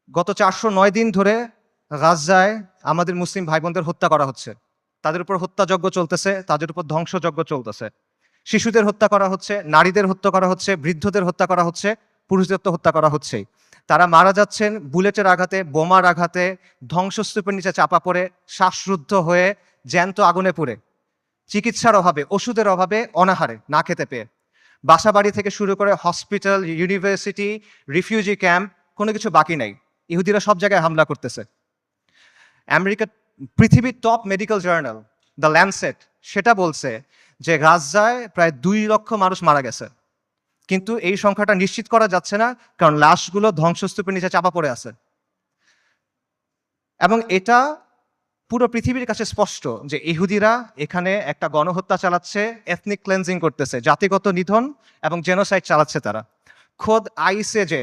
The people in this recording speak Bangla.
গত 409 দিন ধরে গাজায় আমাদের মুসলিম ভাই বোনদের হত্যা করা হচ্ছে। তাদের উপর হত্যাযজ্ঞ চলতেছে, তাদের উপর ধ্বংসযজ্ঞ চলতেছে। শিশুদের হত্যা করা হচ্ছে, নারীদের হত্যা করা হচ্ছে, বৃদ্ধদের হত্যা করা হচ্ছে, পুরুষদের তো হত্যা করা হচ্ছেই। তারা মারা যাচ্ছেন বুলেটের আঘাতে, বোমার আঘাতে, ধ্বংসস্তূপের নিচে চাপা পড়ে, শ্বাসরুদ্ধ হয়ে, জ্যান্ত আগুনে পুড়ে, চিকিৎসার অভাবে, ওষুধের অভাবে, অনাহারে, না খেতে পেয়ে। বাসাবাড়ি থেকে শুরু করে হসপিটাল, ইউনিভার্সিটি, রিফিউজি ক্যাম্প, কোনো কিছু বাকি নাই। ইহুদিরা সব জায়গায় হামলা করতেছে। পৃথিবীর top medical journal the Landsat সেটা বলছে যে গাজায় প্রায় 2 লক্ষ মানুষ মারা গেছে, কিন্তু এই সংখ্যাটা নিশ্চিত করা যাচ্ছে না, কারণ লাশগুলো ধ্বংসস্তূপের নিচে চাপা পড়ে আছে। এবং এটা পুরো পৃথিবীর কাছে স্পষ্ট যে ইহুদিরা এখানে একটা গণহত্যা চালাচ্ছে, এথনিক ক্লেন্সিং করতেছে, জাতিগত নিধন এবং জেনোসাইড চালাচ্ছে তারা। খোদ আইসিজে